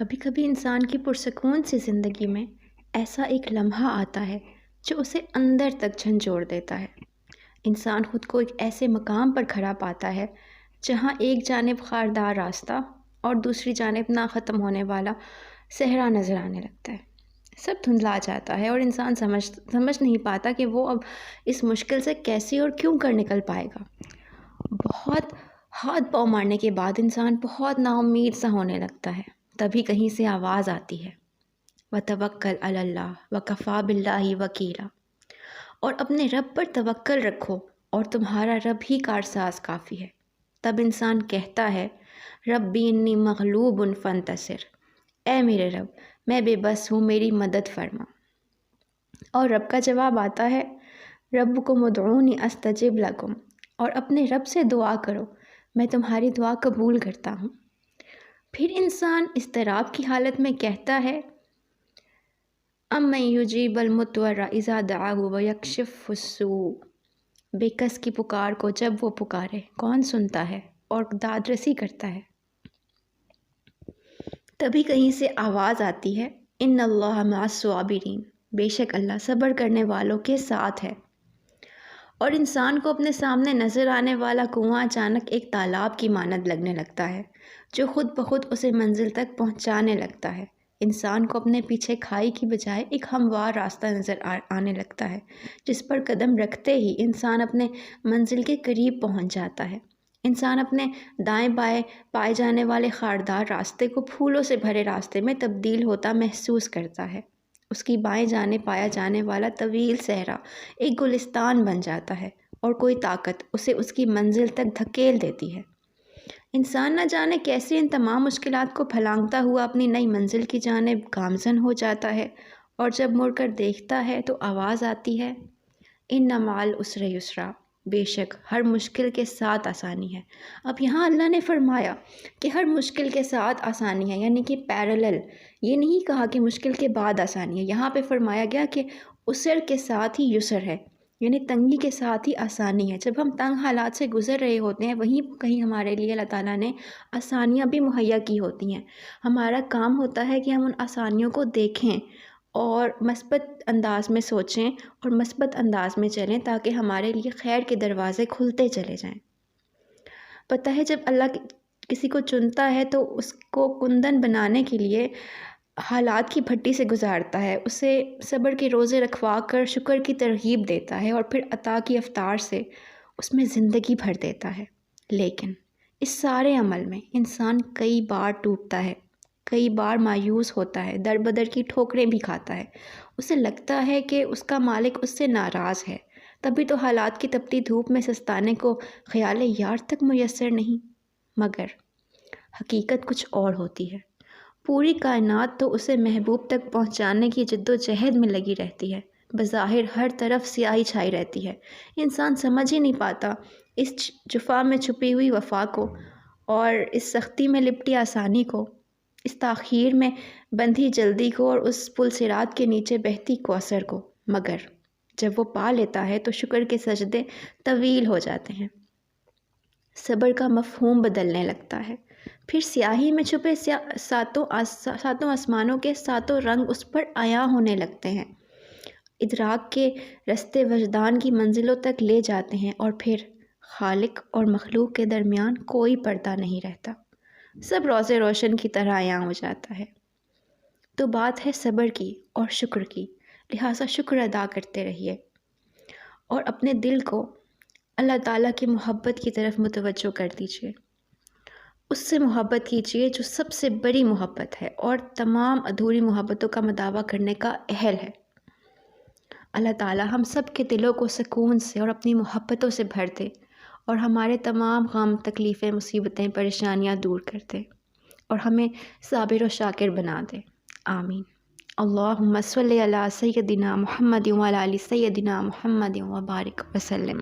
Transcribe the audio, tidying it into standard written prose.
کبھی کبھی انسان کی پرسکون سی زندگی میں ایسا ایک لمحہ آتا ہے جو اسے اندر تک جھنجھوڑ دیتا ہے۔ انسان خود کو ایک ایسے مقام پر کھڑا پاتا ہے جہاں ایک جانب خاردار راستہ اور دوسری جانب نہ ختم ہونے والا صحرا نظر آنے لگتا ہے۔ سب دھندلا جاتا ہے اور انسان سمجھ نہیں پاتا کہ وہ اب اس مشکل سے کیسے اور کیوں کر نکل پائے گا۔ بہت ہاتھ پاؤں مارنے کے بعد انسان بہت نا امید سا ہونے لگتا ہے۔ تبھی کہیں سے آواز آتی ہے، وَتَوَكَّلْ عَلَى اللَّهِ وَكَفَى بِاللَّهِ وَكِيلًا، اور اپنے رب پر توکل رکھو اور تمہارا رب ہی کارساز کافی ہے۔ تب انسان کہتا ہے، ربی انی مغلوب فانتصر، اے میرے رب میں بے بس ہوں، میری مدد فرما۔ اور رب کا جواب آتا ہے، ربکم ادعونی استجب لکم، اور اپنے رب سے دعا کرو، میں تمہاری دعا قبول کرتا ہوں۔ پھر انسان اضطراب کی حالت میں کہتا ہے، امن یجیب المضطر اذا دعاہ ویکشف السوء، بے کس کی پکار کو جب وہ پکارے کون سنتا ہے اور داد رسی کرتا ہے۔ تبھی کہیں سے آواز آتی ہے، ان اللہ مع الصابرین، بے شک اللہ صبر کرنے والوں کے ساتھ ہے۔ اور انسان کو اپنے سامنے نظر آنے والا کنواں اچانک ایک تالاب کی مانند لگنے لگتا ہے جو خود بخود اسے منزل تک پہنچانے لگتا ہے۔ انسان کو اپنے پیچھے کھائی کی بجائے ایک ہموار راستہ نظر آنے لگتا ہے جس پر قدم رکھتے ہی انسان اپنے منزل کے قریب پہنچ جاتا ہے۔ انسان اپنے دائیں بائیں پائے جانے والے خاردار راستے کو پھولوں سے بھرے راستے میں تبدیل ہوتا محسوس کرتا ہے۔ اس کی بائیں جانب پایا جانے والا طویل صحرا ایک گلستان بن جاتا ہے اور کوئی طاقت اسے اس کی منزل تک دھکیل دیتی ہے۔ انسان نہ جانے کیسے ان تمام مشکلات کو پھلانگتا ہوا اپنی نئی منزل کی جانب گامزن ہو جاتا ہے، اور جب مڑ کر دیکھتا ہے تو آواز آتی ہے، ان مع العسر یسرا، بے شک ہر مشکل کے ساتھ آسانی ہے۔ اب یہاں اللہ نے فرمایا کہ ہر مشکل کے ساتھ آسانی ہے، یعنی کہ پیرالل، یہ نہیں کہا کہ مشکل کے بعد آسانی ہے۔ یہاں پہ فرمایا گیا کہ عسر کے ساتھ ہی یسر ہے، یعنی تنگی کے ساتھ ہی آسانی ہے۔ جب ہم تنگ حالات سے گزر رہے ہوتے ہیں وہیں کہیں ہمارے لیے اللہ تعالیٰ نے آسانیاں بھی مہیا کی ہوتی ہیں۔ ہمارا کام ہوتا ہے کہ ہم ان آسانیوں کو دیکھیں اور مثبت انداز میں سوچیں اور مثبت انداز میں چلیں تاکہ ہمارے لیے خیر کے دروازے کھلتے چلے جائیں۔ پتہ ہے جب اللہ کسی کو چنتا ہے تو اس کو کندن بنانے کے لیے حالات کی بھٹی سے گزارتا ہے، اسے صبر کے روزے رکھوا کر شکر کی ترغیب دیتا ہے اور پھر عطا کی افطار سے اس میں زندگی بھر دیتا ہے۔ لیکن اس سارے عمل میں انسان کئی بار ٹوٹتا ہے، کئی بار مایوس ہوتا ہے، در بدر کی ٹھوکریں بھی کھاتا ہے۔ اسے لگتا ہے کہ اس کا مالک اس سے ناراض ہے، تبھی تو حالات کی تپتی دھوپ میں سستانے کو خیال یار تک میسر نہیں۔ مگر حقیقت کچھ اور ہوتی ہے۔ پوری کائنات تو اسے محبوب تک پہنچانے کی جد و جہد میں لگی رہتی ہے، بظاہر ہر طرف سیاہی چھائی رہتی ہے۔ انسان سمجھ ہی نہیں پاتا اس جفا میں چھپی ہوئی وفا کو، اور اس سختی میں لپٹی آسانی کو، اس تاخیر میں بندھی جلدی کو، اور اس پل صراط کے نیچے بہتی کوثر کو۔ مگر جب وہ پا لیتا ہے تو شکر کے سجدے طویل ہو جاتے ہیں، صبر کا مفہوم بدلنے لگتا ہے، پھر سیاہی میں چھپے ساتوں آسمانوں کے ساتوں رنگ اس پر عیاں ہونے لگتے ہیں، ادراک کے رستے وجدان کی منزلوں تک لے جاتے ہیں، اور پھر خالق اور مخلوق کے درمیان کوئی پردہ نہیں رہتا، سب روزے روشن کی طرح عیاں ہو جاتا ہے۔ تو بات ہے صبر کی اور شکر کی، لہٰذا شکر ادا کرتے رہیے اور اپنے دل کو اللہ تعالیٰ کی محبت کی طرف متوجہ کر دیجیے، اس سے محبت کیجیے جو سب سے بڑی محبت ہے اور تمام ادھوری محبتوں کا مداوع کرنے کا اہل ہے۔ اللہ تعالیٰ ہم سب کے دلوں کو سکون سے اور اپنی محبتوں سے بھر دے اور ہمارے تمام غم، تکلیفیں، مصیبتیں، پریشانیاں دور کر دے اور ہمیں صابر و شاکر بنا دے۔ آمین۔ اللہم صلی علی سیدنا محمد وعلی آل سیدنا محمد وبارک وسلم۔